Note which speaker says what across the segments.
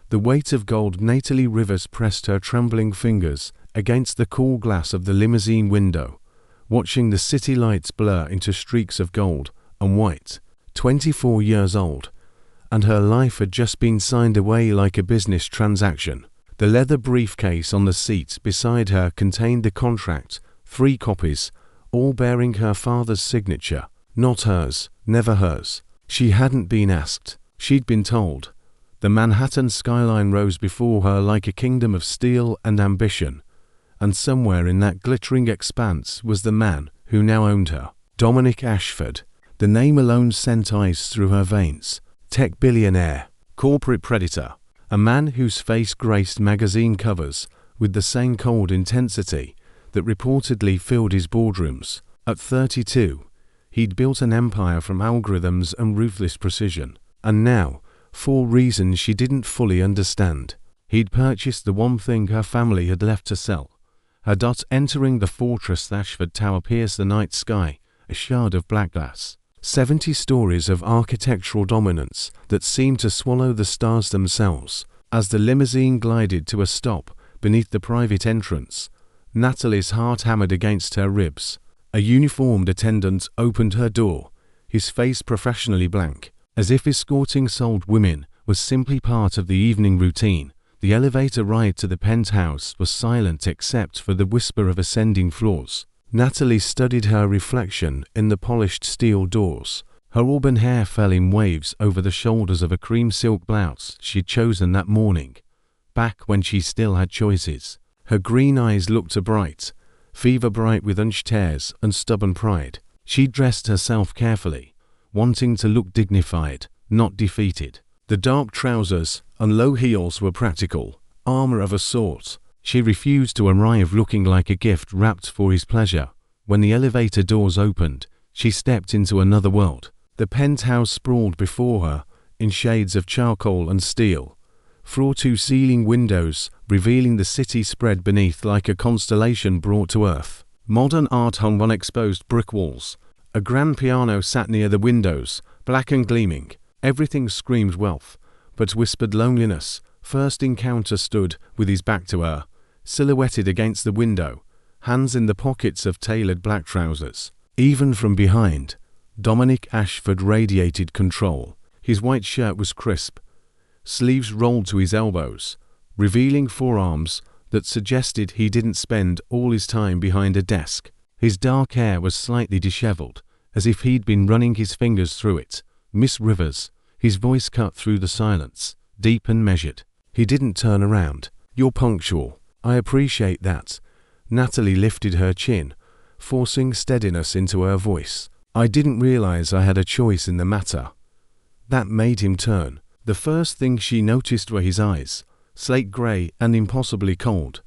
Speaker 1: The weight of gold. Natalie Rivers pressed her trembling fingers against the cool glass of the limousine window, watching the city lights blur into streaks of gold and white. 24 years old, and her life had just been signed away like a business transaction. The leather briefcase on the seat beside her contained the contract, 3 copies, all bearing her father's signature. Not hers, never hers. She hadn't been asked, she'd been told. The Manhattan skyline rose before her like a kingdom of steel and ambition, and somewhere in that glittering expanse was the man who now owned her. Dominic Ashford. The name alone sent ice through her veins. Tech billionaire, corporate predator, a man whose face graced magazine covers with the same cold intensity that reportedly filled his boardrooms. At 32, he'd built an empire from algorithms and ruthless precision, and now, for reasons she didn't fully understand, he'd purchased the one thing her family had left to sell. Her dot entering the fortress Ashford Tower pierced the night sky, a shard of black glass. 70 stories of architectural dominance that seemed to swallow the stars themselves. As the limousine glided to a stop beneath the private entrance, Natalie's heart hammered against her ribs. A uniformed attendant opened her door, his face professionally blank, as if escorting sold women was simply part of the evening routine. The elevator ride to the penthouse was silent except for the whisper of ascending floors. Natalie studied her reflection in the polished steel doors. Her auburn hair fell in waves over the shoulders of a cream silk blouse she'd chosen that morning, back when she still had choices. Her green eyes looked bright, fever bright with unshed hairs and stubborn pride. She dressed herself carefully, wanting to look dignified, not defeated. The dark trousers and low heels were practical, armor of a sort. She refused to arrive looking like a gift wrapped for his pleasure. When the elevator doors opened, she stepped into another world. The penthouse sprawled before her, in shades of charcoal and steel. Floor-to-ceiling windows, revealing the city spread beneath like a constellation brought to earth. Modern art hung on exposed brick walls. A grand piano sat near the windows, black and gleaming. Everything screamed wealth, but whispered loneliness. First Encounter stood with his back to her, silhouetted against the window, hands in the pockets of tailored black trousers. Even from behind, Dominic Ashford radiated control. His white shirt was crisp, sleeves rolled to his elbows, revealing forearms that suggested he didn't spend all his time behind a desk. His dark hair was slightly disheveled, as if he'd been running his fingers through it. "Miss Rivers," his voice cut through the silence, deep and measured. He didn't turn around. "You're punctual. I appreciate that." Natalie lifted her chin, forcing steadiness into her voice. "I didn't realize I had a choice in the matter." That made him turn. The first thing she noticed were his eyes, slate gray and impossibly cold,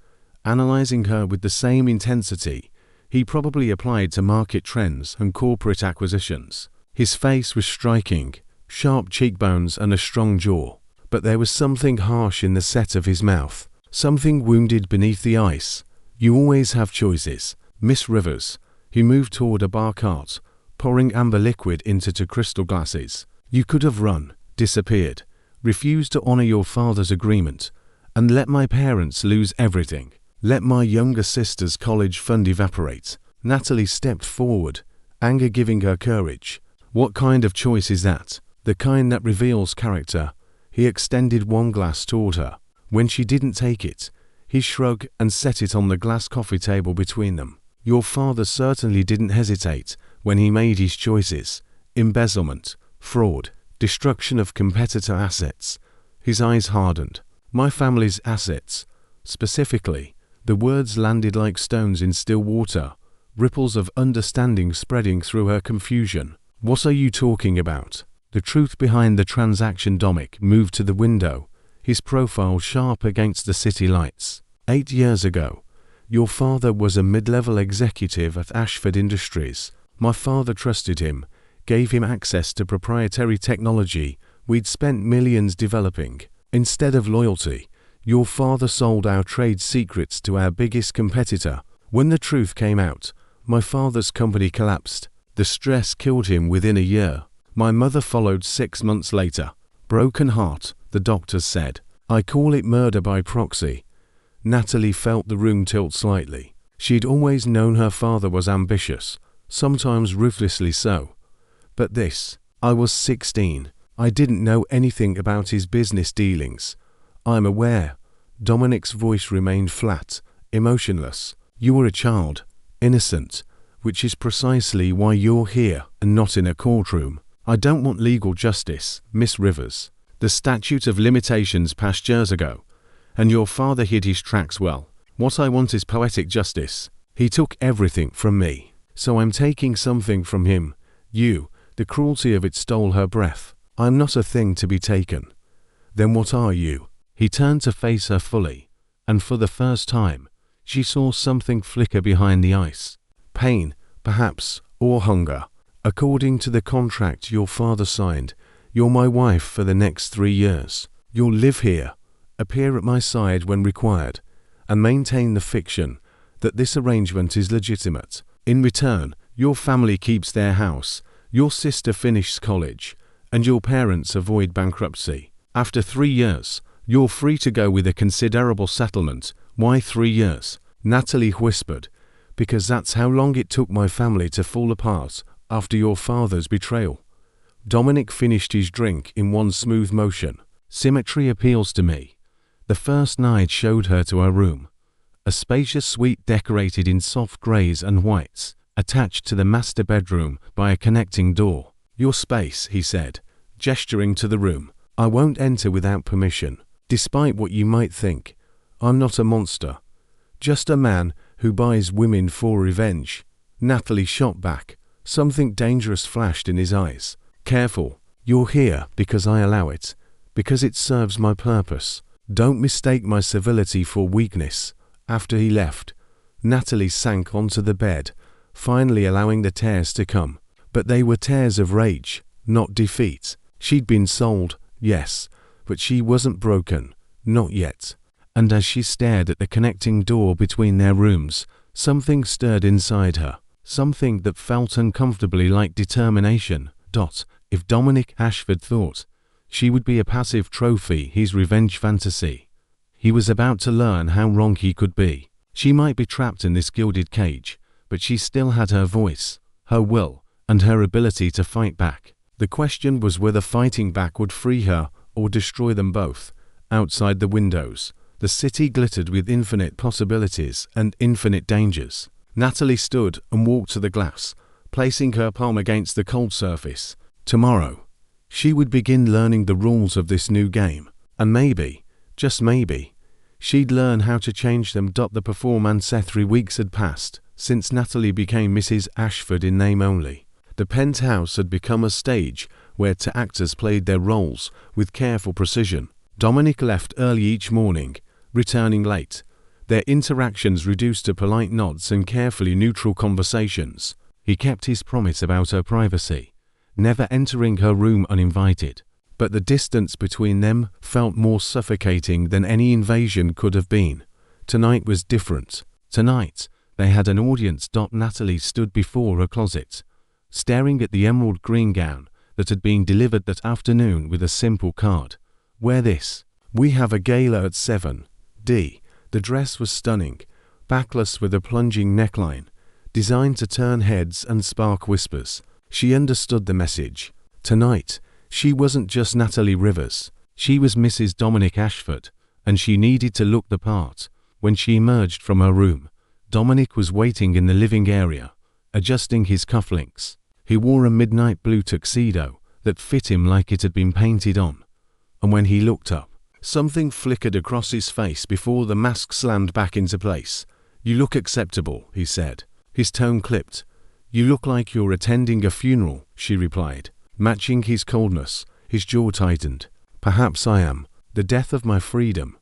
Speaker 1: analyzing her with the same intensity he probably applied to market trends and corporate acquisitions. His face was striking, sharp cheekbones and a strong jaw, but there was something harsh in the set of his mouth, something wounded beneath the ice. "You always have choices, Miss Rivers." He moved toward a bar cart, pouring amber liquid into 2 crystal glasses. "You could have run, disappeared, refused to honor your father's agreement, and let my parents lose everything. Let my younger sister's college fund evaporate." Natalie stepped forward, anger giving her courage. "What kind of choice is that?" "The kind that reveals character." He extended one glass toward her. When she didn't take it, he shrugged and set it on the glass coffee table between them. "Your father certainly didn't hesitate when he made his choices. Embezzlement, fraud, destruction of competitor assets." His eyes hardened. "My family's assets. Specifically." The words landed like stones in still water, ripples of understanding spreading through her confusion. "What are you talking about?" The truth behind the transaction. Dominic moved to the window, his profile sharp against the city lights. 8 years ago, your father was a mid-level executive at Ashford Industries. My father trusted him, gave him access to proprietary technology we'd spent millions developing. Instead of loyalty, your father sold our trade secrets to our biggest competitor. When the truth came out, my father's company collapsed. The stress killed him within a year. My mother followed 6 months later. Broken heart, the doctors said. I call it murder by proxy. Natalie felt the room tilt slightly. She'd always known her father was ambitious, sometimes ruthlessly so. But this, I was 16. I didn't know anything about his business dealings. I'm aware. Dominic's voice remained flat, emotionless. You were a child, innocent, which is precisely why you're here and not in a courtroom. I don't want legal justice, Miss Rivers. The statute of limitations passed years ago, and your father hid his tracks well. What I want is poetic justice. He took everything from me, so I'm taking something from him. You, the cruelty of it stole her breath. I'm not a thing to be taken. Then what are you? He turned to face her fully, and for the first time, she saw something flicker behind the ice. Pain, perhaps, or hunger. According to the contract your father signed, you're my wife for the next 3 years. You'll live here, appear at my side when required, and maintain the fiction that this arrangement is legitimate. In return, your family keeps their house, your sister finishes college, and your parents avoid bankruptcy. After 3 years, you're free to go with a considerable settlement. Why 3 years? Natalie whispered. Because that's how long it took my family to fall apart after your father's betrayal. Dominic finished his drink in one smooth motion. Symmetry appeals to me. The first night showed her to her room. A spacious suite decorated in soft greys and whites, attached to the master bedroom by a connecting door. Your space, he said, gesturing to the room. I won't enter without permission. Despite what you might think, I'm not a monster. Just a man who buys women for revenge. Natalie shot back. Something dangerous flashed in his eyes. Careful. You're here because I allow it. Because it serves my purpose. Don't mistake my civility for weakness. After he left, Natalie sank onto the bed, finally allowing the tears to come. But they were tears of rage, not defeat. She'd been sold, yes, but she wasn't broken, not yet. And as she stared at the connecting door between their rooms, something stirred inside her. Something that felt uncomfortably like determination. If Dominic Ashford thought she would be a passive trophy, his revenge fantasy, he was about to learn how wrong he could be. She might be trapped in this gilded cage, but she still had her voice, her will, and her ability to fight back. The question was whether fighting back would free her or destroy them both. Outside the windows, the city glittered with infinite possibilities and infinite dangers. Natalie stood and walked to the glass, placing her palm against the cold surface. Tomorrow, she would begin learning the rules of this new game, and maybe, just maybe, she'd learn how to change them. The performance. 3 weeks had passed since Natalie became Mrs. Ashford in name only. The penthouse had become a stage where two actors played their roles with careful precision. Dominic left early each morning, returning late. Their interactions reduced to polite nods and carefully neutral conversations. He kept his promise about her privacy, never entering her room uninvited. But the distance between them felt more suffocating than any invasion could have been. Tonight was different. Tonight, they had an audience. Natalie stood before her closet, staring at the emerald green gown that had been delivered that afternoon with a simple card. Wear this. We have a gala at 7:00. The dress was stunning, backless with a plunging neckline, designed to turn heads and spark whispers. She understood the message. Tonight, she wasn't just Natalie Rivers. She was Mrs. Dominic Ashford, and she needed to look the part. When she emerged from her room, Dominic was waiting in the living area, adjusting his cufflinks. He wore a midnight blue tuxedo that fit him like it had been painted on. And when he looked up, something flickered across his face before the mask slammed back into place. You look acceptable, he said. His tone clipped. You look like you're attending a funeral, she replied. Matching his coldness, his jaw tightened. Perhaps I am. The death of my freedom.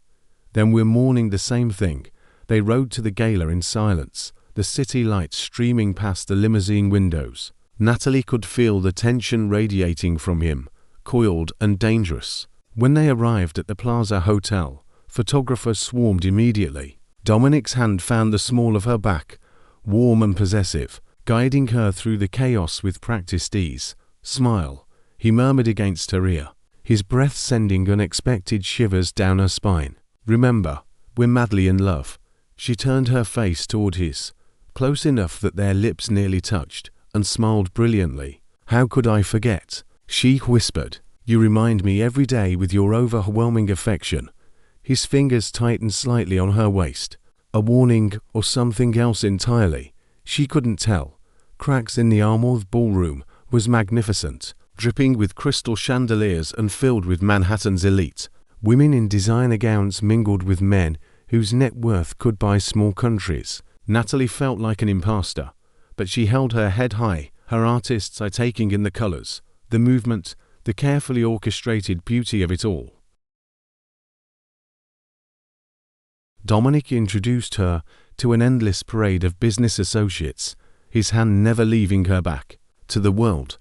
Speaker 1: Then we're mourning the same thing. They rode to the gala in silence, the city lights streaming past the limousine windows. Natalie could feel the tension radiating from him, coiled and dangerous. When they arrived at the Plaza Hotel, photographers swarmed immediately. Dominic's hand found the small of her back, warm and possessive, guiding her through the chaos with practiced ease. Smile, he murmured against her ear. his breath sending unexpected shivers down her spine. "Remember, we're madly in love." She turned her face toward his, close enough that their lips nearly touched, and smiled brilliantly. "How could I forget?" she whispered. "You remind me every day with your overwhelming affection." His fingers tightened slightly on her waist. A warning or something else entirely. She couldn't tell. Cracks in the Armouth ballroom was magnificent, dripping with crystal chandeliers and filled with Manhattan's elite. Women in designer gowns mingled with men whose net worth could buy small countries. Natalie felt like an imposter, but she held her head high, her artist's eye taking in the colors, the movement, the carefully orchestrated beauty of it all. Dominic introduced her to an endless parade of business associates, his hand never leaving her back. To the world,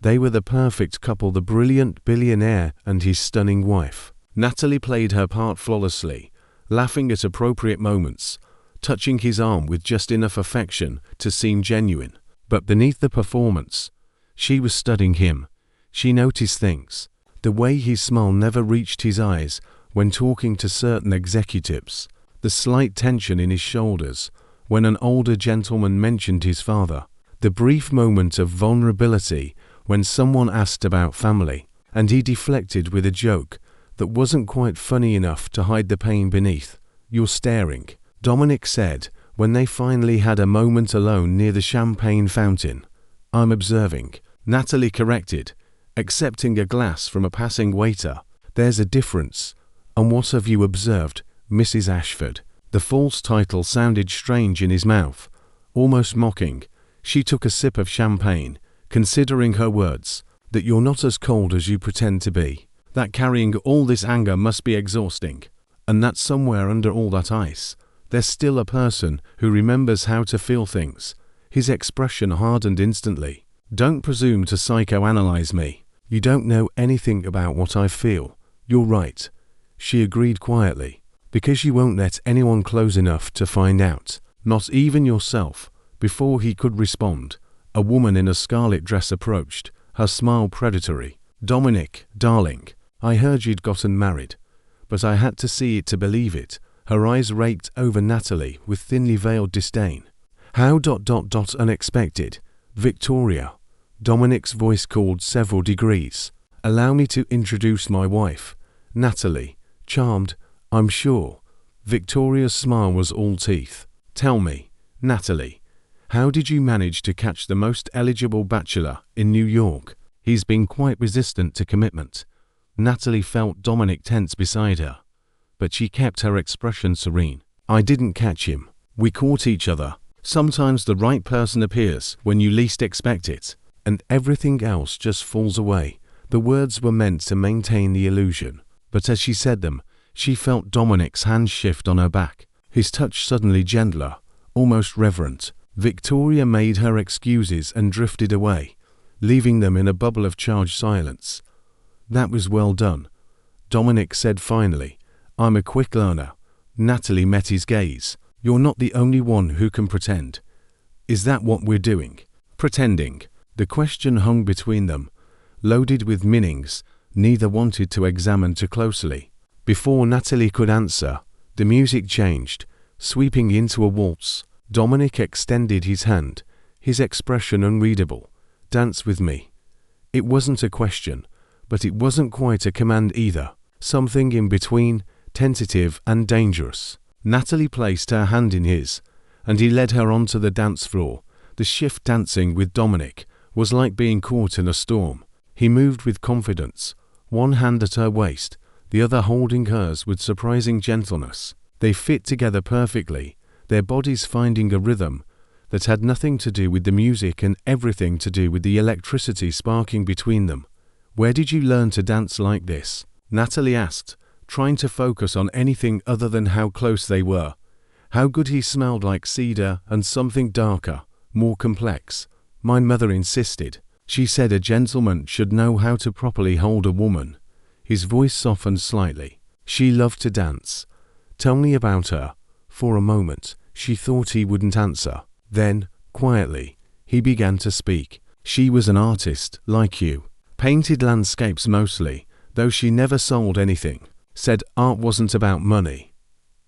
Speaker 1: they were the perfect couple, the brilliant billionaire and his stunning wife. Natalie played her part flawlessly, laughing at appropriate moments, touching his arm with just enough affection to seem genuine. But beneath the performance, she was studying him. She noticed things. The way his smile never reached his eyes when talking to certain executives. The slight tension in his shoulders when an older gentleman mentioned his father. The brief moment of vulnerability when someone asked about family, and he deflected with a joke that wasn't quite funny enough to hide the pain beneath. "You're staring," Dominic said when they finally had a moment alone near the champagne fountain. "I'm observing," Natalie corrected, accepting a glass from a passing waiter. "There's a difference." "And what have you observed, Mrs. Ashford?" The false title sounded strange in his mouth, almost mocking. She took a sip of champagne, considering her words. "That you're not as cold as you pretend to be. That carrying all this anger must be exhausting. And that somewhere under all that ice, there's still a person who remembers how to feel things." His expression hardened instantly. "Don't presume to psychoanalyze me. You don't know anything about what I feel." "You're right," she agreed quietly. "Because you won't let anyone close enough to find out. Not even yourself." Before he could respond, a woman in a scarlet dress approached, her smile predatory. "Dominic, darling, I heard you'd gotten married, but I had to see it to believe it." Her eyes raked over Natalie with thinly veiled disdain. "How unexpected." "Victoria," Dominic's voice called several degrees. "Allow me to introduce my wife, Natalie. Charmed, I'm sure." Victoria's smile was all teeth. "Tell me, Natalie, how did you manage to catch the most eligible bachelor in New York? He's been quite resistant to commitment." Natalie felt Dominic tense beside her, but she kept her expression serene. "I didn't catch him. We caught each other. Sometimes the right person appears when you least expect it, and everything else just falls away." The words were meant to maintain the illusion, but as she said them, she felt Dominic's hand shift on her back, his touch suddenly gentler, almost reverent. Victoria made her excuses and drifted away, leaving them in a bubble of charged silence. "That was well done," Dominic said finally. "I'm a quick learner." Natalie met his gaze. "You're not the only one who can pretend." "Is that what we're doing? Pretending?" The question hung between them, loaded with meanings neither wanted to examine too closely. Before Natalie could answer, the music changed, sweeping into a waltz. Dominic extended his hand, his expression unreadable. "Dance with me." It wasn't a question, but it wasn't quite a command either. Something in between, tentative and dangerous. Natalie placed her hand in his, and he led her onto the dance floor. The shift dancing with Dominic was like being caught in a storm. He moved with confidence, one hand at her waist, the other holding hers with surprising gentleness. They fit together perfectly, their bodies finding a rhythm that had nothing to do with the music and everything to do with the electricity sparking between them. "Where did you learn to dance like this?" Natalie asked, trying to focus on anything other than how close they were. How good he smelled like cedar and something darker, more complex. "My mother insisted. She said a gentleman should know how to properly hold a woman." His voice softened slightly. "She loved to dance. Tell me about her." For a moment, she thought he wouldn't answer. Then, quietly, he began to speak. "She was an artist, like you. Painted landscapes mostly, though she never sold anything, said art wasn't about money.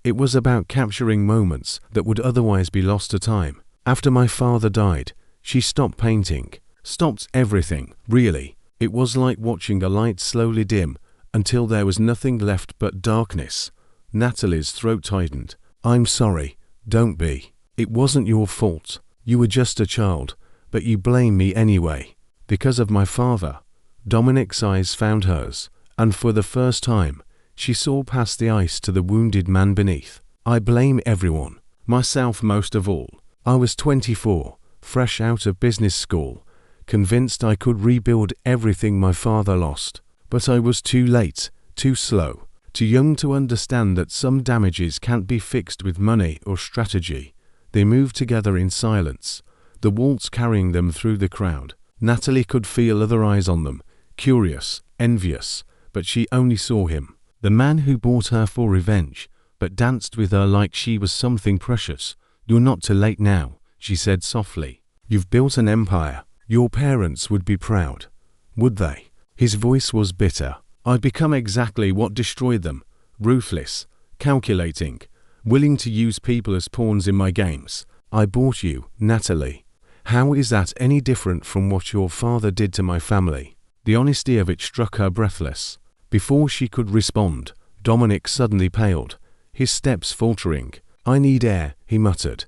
Speaker 1: It was about capturing moments that would otherwise be lost to time. After my father died, she stopped painting, stopped everything, really. It was like watching a light slowly dim until there was nothing left but darkness. Natalie's throat tightened. I'm sorry, don't be. It wasn't your fault. You were just a child, but you blame me anyway. Because of my father. Dominic's eyes found hers, and for the first time, she saw past the ice to the wounded man beneath. I blame everyone, myself most of all. I was 24, fresh out of business school, convinced I could rebuild everything my father lost. But I was too late, too slow, too young to understand that some damages can't be fixed with money or strategy. They moved together in silence, the waltz carrying them through the crowd. Natalie could feel other eyes on them, curious, envious, but she only saw him. The man who bought her for revenge, but danced with her like she was something precious. You're not too late now, she said softly. You've built an empire. Your parents would be proud. Would they? His voice was bitter. I'd become exactly what destroyed them. Ruthless, calculating, willing to use people as pawns in my games. I bought you, Natalie. How is that any different from what your father did to my family? The honesty of it struck her breathless. Before she could respond, Dominic suddenly paled, his steps faltering. I need air, he muttered,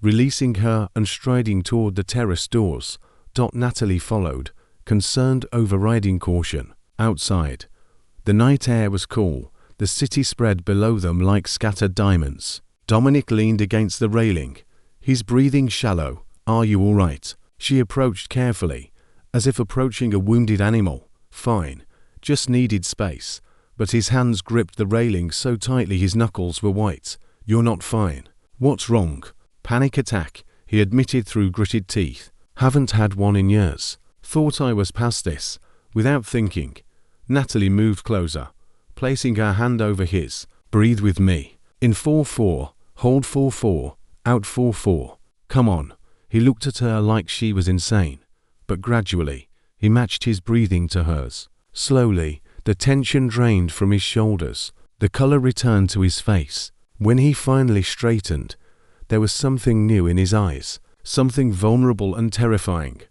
Speaker 1: releasing her and striding toward the terrace doors. Natalie followed, concerned overriding caution. Outside, the night air was cool, the city spread below them like scattered diamonds. Dominic leaned against the railing, his breathing shallow. Are you all right? She approached carefully, as if approaching a wounded animal. Fine. Just needed space, but his hands gripped the railing so tightly his knuckles were white. You're not fine. What's wrong? Panic attack, he admitted through gritted teeth. Haven't had one in years. Thought I was past this. Without thinking, Natalie moved closer, placing her hand over his. Breathe with me. In 4-4, hold 4-4, out 4-4. Come on. He looked at her like she was insane, but gradually, he matched his breathing to hers. Slowly, the tension drained from his shoulders. The color returned to his face. When he finally straightened, there was something new in his eyes, something vulnerable and terrifying.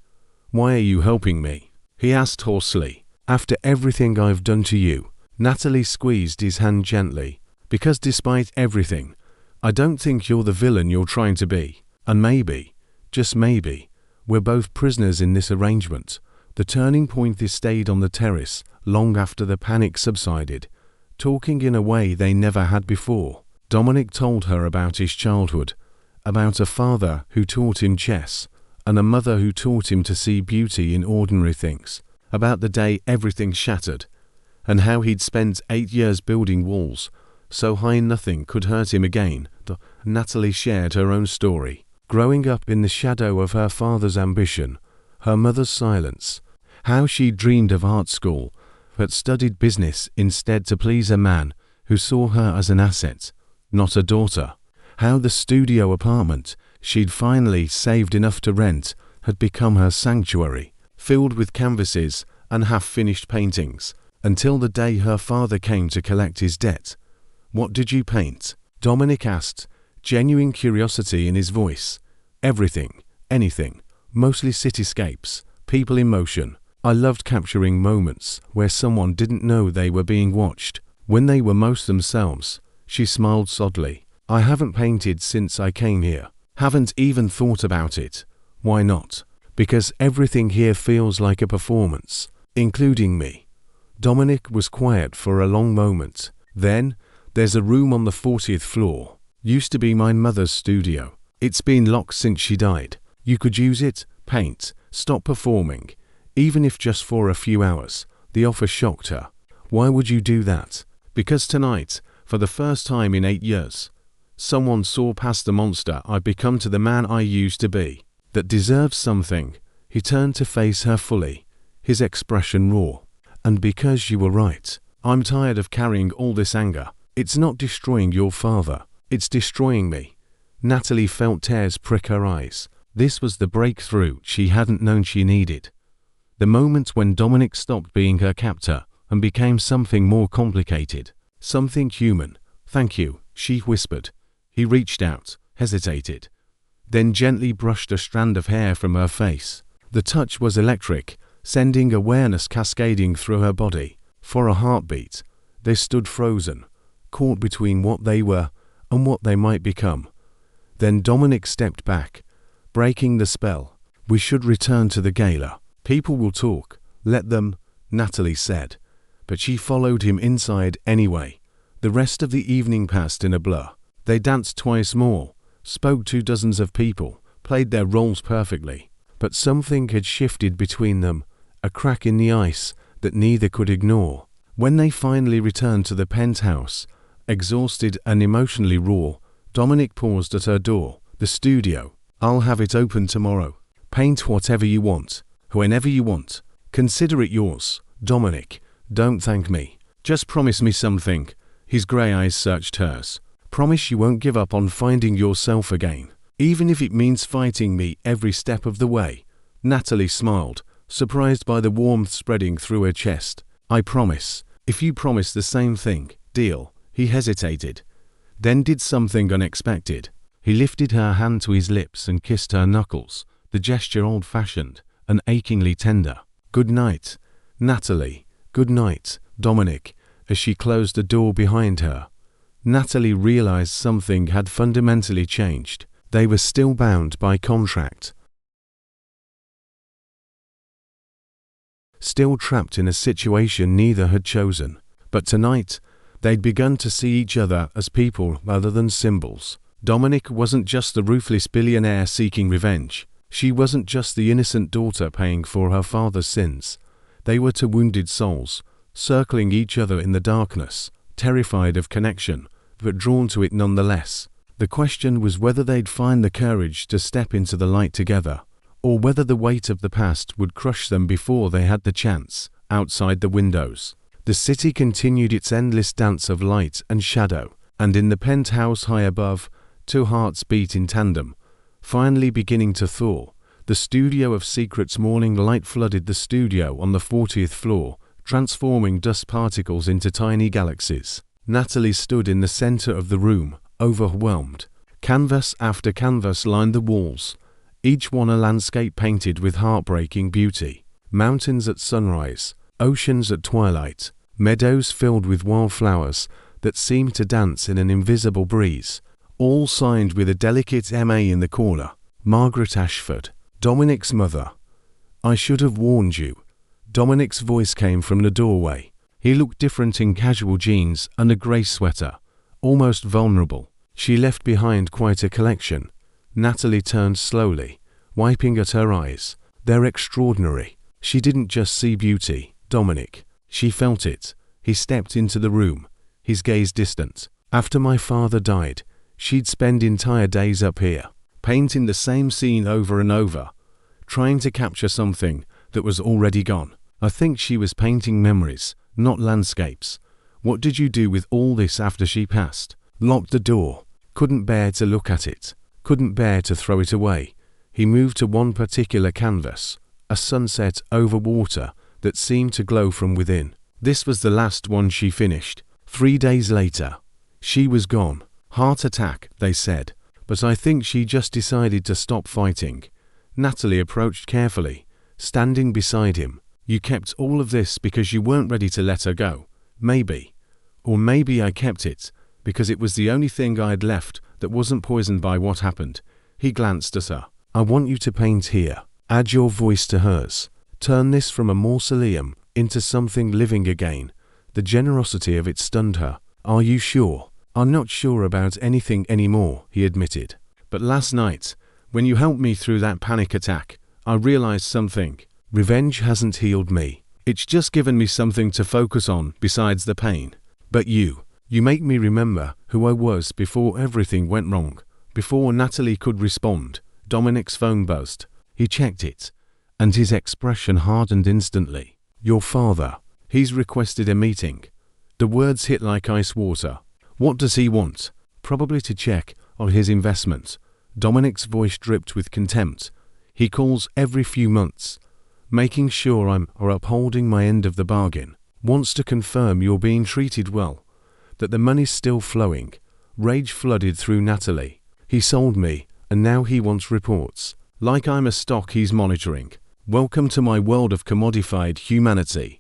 Speaker 1: Why are you helping me? He asked hoarsely. After everything I've done to you. Natalie squeezed his hand gently. Because despite everything, I don't think you're the villain you're trying to be. And maybe, just maybe, we're both prisoners in this arrangement. The turning point they stayed on the terrace long after the panic subsided, talking in a way they never had before. Dominic told her about his childhood, about a father who taught him chess, and a mother who taught him to see beauty in ordinary things, about the day everything shattered, and how he'd spent 8 years building walls so high nothing could hurt him again. Natalie shared her own story, growing up in the shadow of her father's ambition, her mother's silence, how she dreamed of art school, but studied business instead to please a man who saw her as an asset, not a daughter. How the studio apartment she'd finally saved enough to rent had become her sanctuary, filled with canvases and half-finished paintings, until the day her father came to collect his debt. What did you paint? Dominic asked, genuine curiosity in his voice. Everything, anything, mostly cityscapes, people in motion. I loved capturing moments where someone didn't know they were being watched, when they were most themselves. She smiled softly. I haven't painted since I came here. Haven't even thought about it. Why not? Because everything here feels like a performance, including me. Dominic was quiet for a long moment. Then, there's a room on the 40th floor. Used to be my mother's studio. It's been locked since she died. You could use it, paint, stop performing, even if just for a few hours. The offer shocked her. Why would you do that? Because tonight, for the first time in 8 years, someone saw past the monster I'd become to the man I used to be. That deserves something. He turned to face her fully, his expression raw. And because you were right, I'm tired of carrying all this anger. It's not destroying your father. It's destroying me. Natalie felt tears prick her eyes. This was the breakthrough she hadn't known she needed. The moment when Dominic stopped being her captor and became something more complicated. Something human. "Thank you," she whispered. He reached out, hesitated, then gently brushed a strand of hair from her face. The touch was electric, sending awareness cascading through her body. For a heartbeat, they stood frozen, caught between what they were and what they might become. Then Dominic stepped back, breaking the spell. "We should return to the gala. People will talk. Let them," Natalie said. But she followed him inside anyway. The rest of the evening passed in a blur. They danced twice more, spoke to dozens of people, played their roles perfectly. But something had shifted between them, a crack in the ice that neither could ignore. When they finally returned to the penthouse, exhausted and emotionally raw, Dominic paused at her door. "The studio. I'll have it open tomorrow. Paint whatever you want, whenever you want. Consider it yours. Dominic, don't thank me. Just promise me something." His grey eyes searched hers. "Promise you won't give up on finding yourself again, even if it means fighting me every step of the way." Natalie smiled, surprised by the warmth spreading through her chest. "I promise. If you promise the same thing, deal." He hesitated, then did something unexpected. He lifted her hand to his lips and kissed her knuckles, the gesture old-fashioned and achingly tender. "Good night, Natalie. Good night, Dominic." As she closed the door behind her, Natalie realized something had fundamentally changed. They were still bound by contract, still trapped in a situation neither had chosen. But tonight, they'd begun to see each other as people rather than symbols. Dominic wasn't just the ruthless billionaire seeking revenge. She wasn't just the innocent daughter paying for her father's sins. They were two wounded souls, circling each other in the darkness, terrified of connection, but drawn to it nonetheless. The question was whether they'd find the courage to step into the light together, or whether the weight of the past would crush them before they had the chance. Outside the windows, the city continued its endless dance of light and shadow, and in the penthouse high above, two hearts beat in tandem, finally beginning to thaw. The studio of secrets morning light flooded the studio on the 40th floor, transforming dust particles into tiny galaxies. Natalie stood in the center of the room, overwhelmed. Canvas after canvas lined the walls, each one a landscape painted with heartbreaking beauty. Mountains at sunrise, oceans at twilight, meadows filled with wildflowers that seemed to dance in an invisible breeze, all signed with a delicate M.A. in the corner. "Margaret Ashford, Dominic's mother. I should have warned you." Dominic's voice came from the doorway. He looked different in casual jeans and a grey sweater, almost vulnerable. She left behind quite a collection. Natalie turned slowly, wiping at her eyes. "They're extraordinary." She didn't just see beauty, Dominic. She felt it. He stepped into the room, his gaze distant. "After my father died, she'd spend entire days up here, painting the same scene over and over, trying to capture something that was already gone. I think she was painting memories, not landscapes." "What did you do with all this after she passed?" "Locked the door. Couldn't bear to look at it. Couldn't bear to throw it away." He moved to one particular canvas, a sunset over water that seemed to glow from within. This was the last one she finished. 3 days later, she was gone. "Heart attack," they said, but I think she just decided to stop fighting. Natalie approached carefully, standing beside him. "You kept all of this because you weren't ready to let her go. Maybe. Or maybe I kept it because it was the only thing I'd left that wasn't poisoned by what happened." He glanced at her. "I want you to paint here. Add your voice to hers. Turn this from a mausoleum into something living again." The generosity of it stunned her. "Are you sure?" "I'm not sure about anything anymore," he admitted. "But last night, when you helped me through that panic attack, I realized something. Revenge hasn't healed me. It's just given me something to focus on besides the pain. But you make me remember who I was before everything went wrong." Before Natalie could respond, Dominic's phone buzzed. He checked it, and his expression hardened instantly. "Your father. He's requested a meeting." The words hit like ice water. "What does he want?" "Probably to check on his investment." Dominic's voice dripped with contempt. "He calls every few months, making sure I'm upholding my end of the bargain." Wants to confirm you're being treated well, that the money's still flowing. Rage flooded through Natalie. He sold me, and now he wants reports. Like I'm a stock he's monitoring. Welcome to my world of commodified humanity.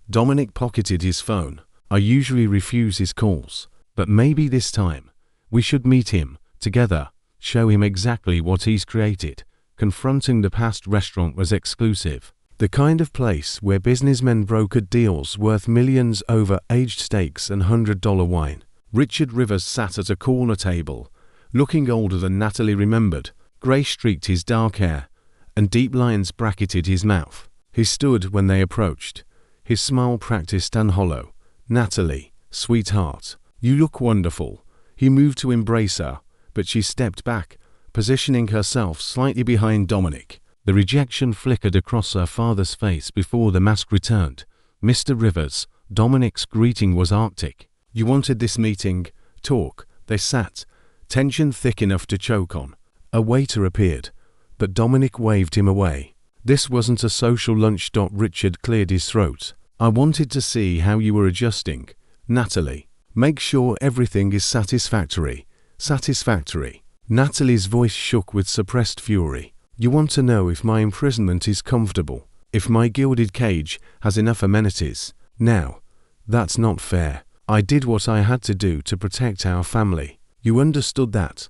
Speaker 1: Dominic pocketed his phone. I usually refuse his calls, but maybe this time, we should meet him, together, show him exactly what he's created. Confronting the Past restaurant was exclusive. The kind of place where businessmen brokered deals worth millions over aged steaks and $100 wine. Richard Rivers sat at a corner table, looking older than Natalie remembered. Grey streaked his dark hair, and deep lines bracketed his mouth. He stood when they approached, his smile practiced and hollow. Natalie, sweetheart, you look wonderful. He moved to embrace her, but she stepped back, positioning herself slightly behind Dominic. The rejection flickered across her father's face before the mask returned. Mr. Rivers, Dominic's greeting was arctic. You wanted this meeting, talk. They sat, tension thick enough to choke on. A waiter appeared, but Dominic waved him away. This wasn't a social lunch. Richard cleared his throat. I wanted to see how you were adjusting. Natalie, make sure everything is satisfactory. Satisfactory. Natalie's voice shook with suppressed fury. You want to know if my imprisonment is comfortable, if my gilded cage has enough amenities. Now, that's not fair. I did what I had to do to protect our family. You understood that.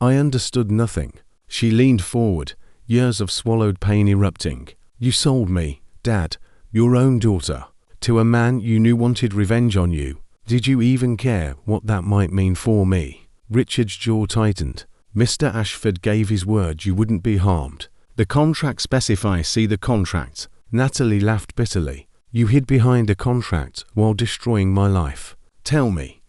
Speaker 1: I understood nothing. She leaned forward, years of swallowed pain erupting. You sold me, Dad, your own daughter, to a man you knew wanted revenge on you. Did you even care what that might mean for me? Richard's jaw tightened. Mr. Ashford gave his word you wouldn't be harmed. The contract specifies. See the contract. Natalie laughed bitterly. You hid behind a contract while destroying my life. Tell me,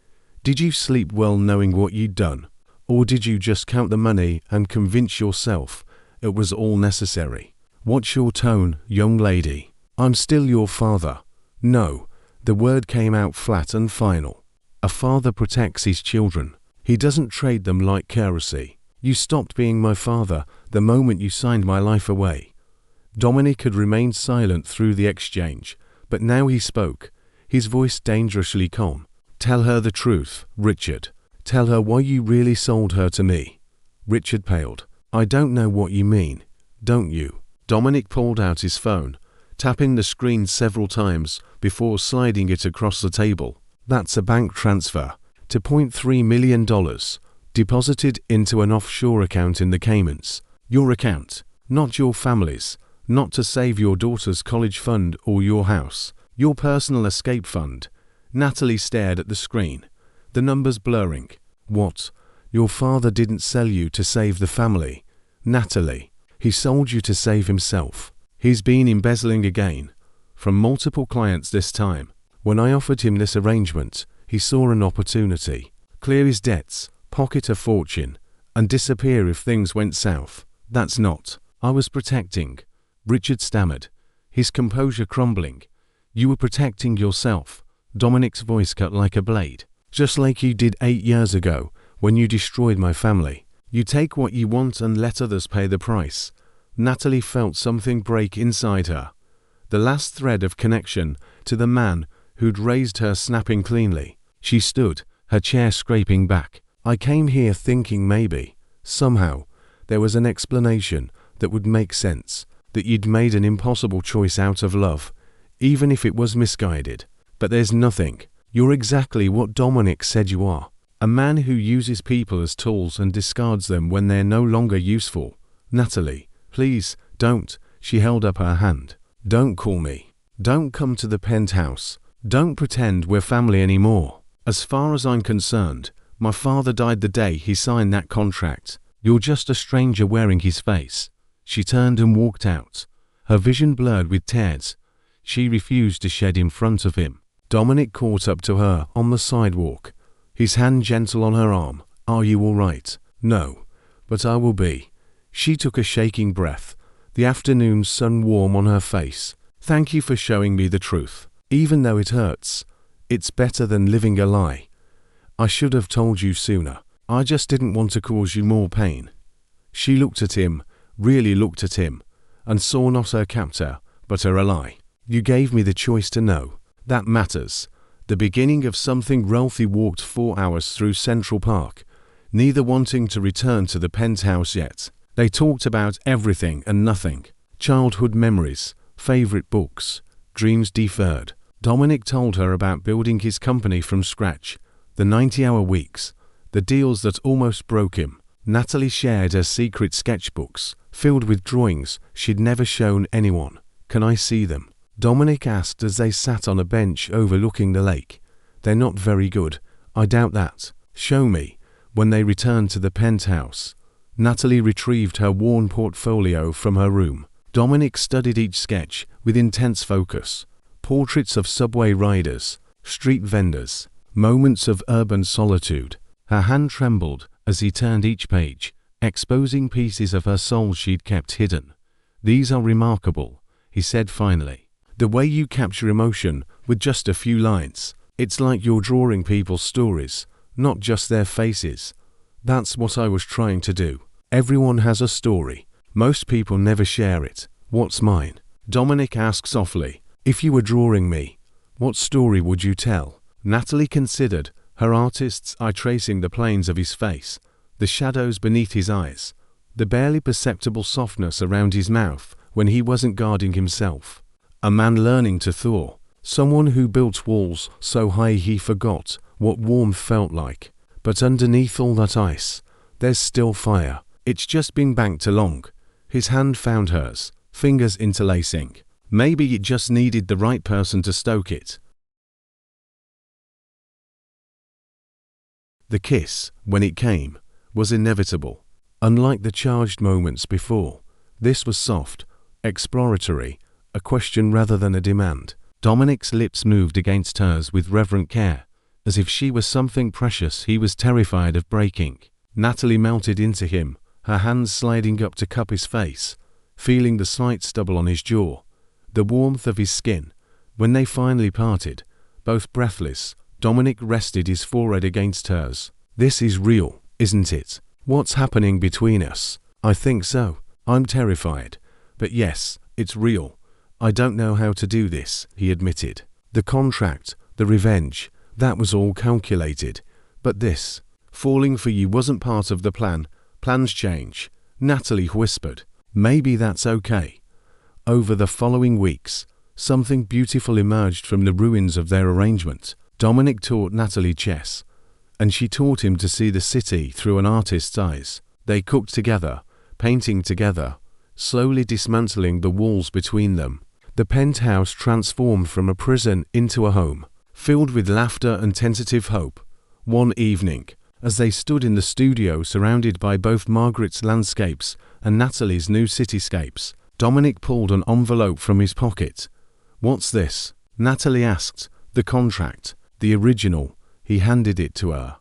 Speaker 1: did you sleep well knowing what you'd done? Or did you just count the money and convince yourself it was all necessary? What's your tone, young lady? I'm still your father. No, the word came out flat and final. A father protects his children. He doesn't trade them like currency. You stopped being my father the moment you signed my life away. Dominic had remained silent through the exchange, but now he spoke, his voice dangerously calm. Tell her the truth, Richard. Tell her why you really sold her to me. Richard paled. I don't know what you mean, don't you? Dominic pulled out his phone, tapping the screen several times before sliding it across the table. That's a bank transfer to $0.3 million, deposited into an offshore account in the Caymans. Your account, not your family's, not to save your daughter's college fund or your house, your personal escape fund. Natalie stared at the screen, the numbers blurring. What? Your father didn't sell you to save the family. Natalie, he sold you to save himself. He's been embezzling again, from multiple clients this time. When I offered him this arrangement, he saw an opportunity. Clear his debts, pocket a fortune, and disappear if things went south. That's not. I was protecting. Richard stammered, his composure crumbling. You were protecting yourself. Dominic's voice cut like a blade. Just like you did 8 years ago, when you destroyed my family. You take what you want and let others pay the price. Natalie felt something break inside her. The last thread of connection to the man who'd raised her snapping cleanly. She stood, her chair scraping back. I came here thinking maybe, somehow, there was an explanation that would make sense, that you'd made an impossible choice out of love, even if it was misguided. But there's nothing. You're exactly what Dominic said you are. A man who uses people as tools and discards them when they're no longer useful. Natalie, please, don't. She held up her hand. Don't call me. Don't come to the penthouse. Don't pretend we're family anymore. As far as I'm concerned, my father died the day he signed that contract. You're just a stranger wearing his face. She turned and walked out, her vision blurred with tears. She refused to shed in front of him. Dominic caught up to her on the sidewalk, his hand gentle on her arm. Are you all right? No, but I will be. She took a shaking breath, the afternoon sun warm on her face. Thank you for showing me the truth. Even though it hurts, it's better than living a lie. I should have told you sooner. I just didn't want to cause you more pain. She looked at him, really looked at him, and saw not her captor, but her ally. You gave me the choice to know. That matters. The beginning of something. Ralphie walked 4 hours through Central Park, neither wanting to return to the penthouse yet. They talked about everything and nothing. Childhood memories, favorite books, dreams deferred. Dominic told her about building his company from scratch, the 90-hour weeks, the deals that almost broke him. Natalie shared her secret sketchbooks, filled with drawings she'd never shown anyone. "Can I see them?" Dominic asked as they sat on a bench overlooking the lake. "They're not very good. I doubt that." "Show me." When they returned to the penthouse, Natalie retrieved her worn portfolio from her room. Dominic studied each sketch with intense focus. Portraits of subway riders, street vendors, moments of urban solitude. Her hand trembled as he turned each page, exposing pieces of her soul she'd kept hidden. "These are remarkable," he said finally. "The way you capture emotion with just a few lines. It's like you're drawing people's stories, not just their faces." "That's what I was trying to do. Everyone has a story. Most people never share it." "What's mine?" Dominic asked softly. "If you were drawing me, what story would you tell?" Natalie considered, her artist's eye tracing the planes of his face, the shadows beneath his eyes, the barely perceptible softness around his mouth when he wasn't guarding himself. A man learning to thaw. Someone who built walls so high he forgot what warmth felt like. But underneath all that ice, there's still fire. It's just been banked along. His hand found hers, fingers interlacing. Maybe it just needed the right person to stoke it. The kiss, when it came, was inevitable. Unlike the charged moments before, this was soft, exploratory, a question rather than a demand. Dominic's lips moved against hers with reverent care, as if she was something precious he was terrified of breaking. Natalie melted into him, her hands sliding up to cup his face, feeling the slight stubble on his jaw, the warmth of his skin. When they finally parted, both breathless, Dominic rested his forehead against hers. "This is real, isn't it? What's happening between us?" "I think so. I'm terrified. But yes, it's real. I don't know how to do this," he admitted. "The contract, the revenge, that was all calculated. But this, falling for you wasn't part of the plan. Plans change," Natalie whispered. "Maybe that's okay." Over the following weeks, something beautiful emerged from the ruins of their arrangement. Dominic taught Natalie chess, and she taught him to see the city through an artist's eyes. They cooked together, painting together, slowly dismantling the walls between them. The penthouse transformed from a prison into a home, filled with laughter and tentative hope. One evening, as they stood in the studio surrounded by both Margaret's landscapes and Natalie's new cityscapes, Dominic pulled an envelope from his pocket. "What's this?" Natalie asked. "The contract, the original." He handed it to her,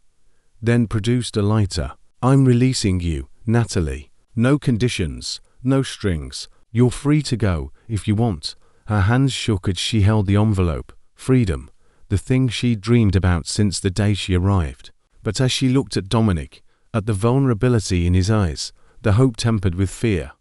Speaker 1: then produced a lighter. "I'm releasing you, Natalie. No conditions, no strings. You're free to go if you want." Her hands shook as she held the envelope. Freedom, the thing she'd dreamed about since the day she arrived. But as she looked at Dominic, at the vulnerability in his eyes, the hope tempered with fear,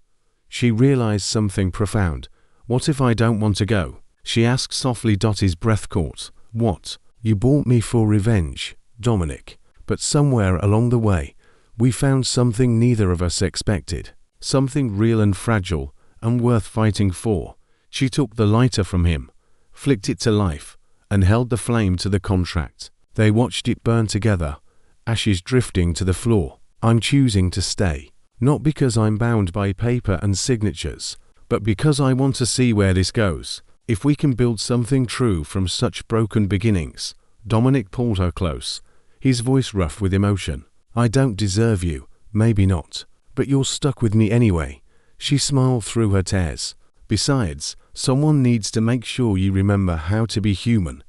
Speaker 1: she realized something profound. "What if I don't want to go?" she asked softly. His breath caught. "What? You bought me for revenge, Dominic. But somewhere along the way, we found something neither of us expected. Something real and fragile, and worth fighting for." She took the lighter from him, flicked it to life, and held the flame to the contract. They watched it burn together, ashes drifting to the floor. "I'm choosing to stay. Not because I'm bound by paper and signatures, but because I want to see where this goes. If we can build something true from such broken beginnings." Dominic pulled her close, his voice rough with emotion. "I don't deserve you, maybe not, but you're stuck with me anyway." She smiled through her tears. "Besides, someone needs to make sure you remember how to be human."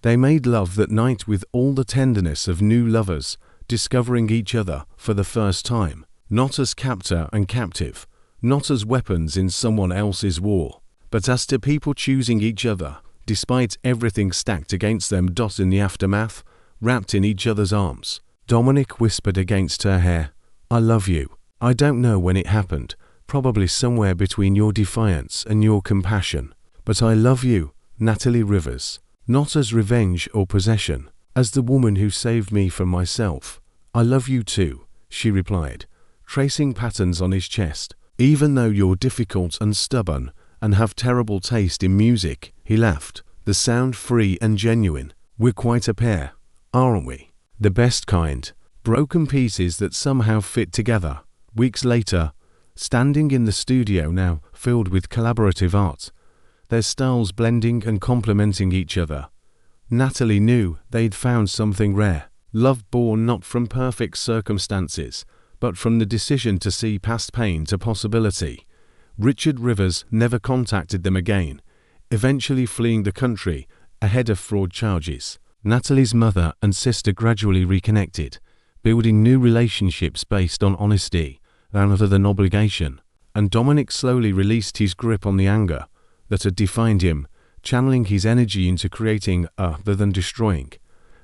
Speaker 1: They made love that night with all the tenderness of new lovers, discovering each other for the first time, not as captor and captive, not as weapons in someone else's war, but as to people choosing each other, despite everything stacked against them. In the aftermath, wrapped in each other's arms, Dominic whispered against her hair, "I love you. I don't know when it happened, probably somewhere between your defiance and your compassion. But I love you, Natalie Rivers." not as revenge or possession, as the woman who saved me from myself. I love you too, she replied, tracing patterns on his chest. Even though you're difficult and stubborn and have terrible taste in music, he laughed, the sound free and genuine. We're quite a pair, aren't we? The best kind. Broken pieces that somehow fit together. Weeks later, standing in the studio now filled with collaborative art, their styles blending and complementing each other, Natalie knew they'd found something rare. Love born not from perfect circumstances, but from the decision to see past pain to possibility. Richard Rivers never contacted them again, eventually fleeing the country ahead of fraud charges. Natalie's mother and sister gradually reconnected, building new relationships based on honesty rather than obligation, and Dominic slowly released his grip on the anger that had defined him, channeling his energy into creating rather than destroying.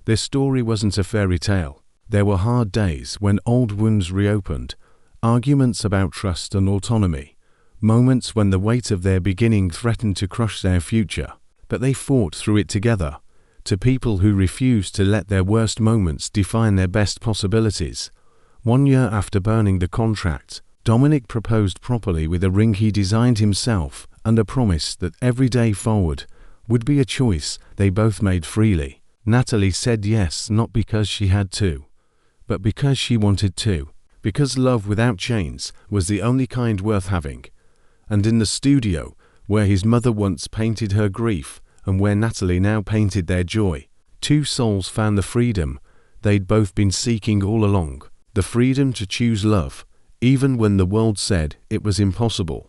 Speaker 1: Their story wasn't a fairy tale. There were hard days when old wounds reopened, arguments about trust and autonomy, moments when the weight of their beginning threatened to crush their future. But they fought through it together, to people who refused to let their worst moments define their best possibilities. 1 year after burning the contract, Dominic proposed properly with a ring he designed himself and a promise that every day forward would be a choice they both made freely. Natalie said yes not because she had to, but because she wanted to, because love without chains was the only kind worth having. And in the studio, where his mother once painted her grief and where Natalie now painted their joy, two souls found the freedom they'd both been seeking all along, the freedom to choose love, even when the world said it was impossible.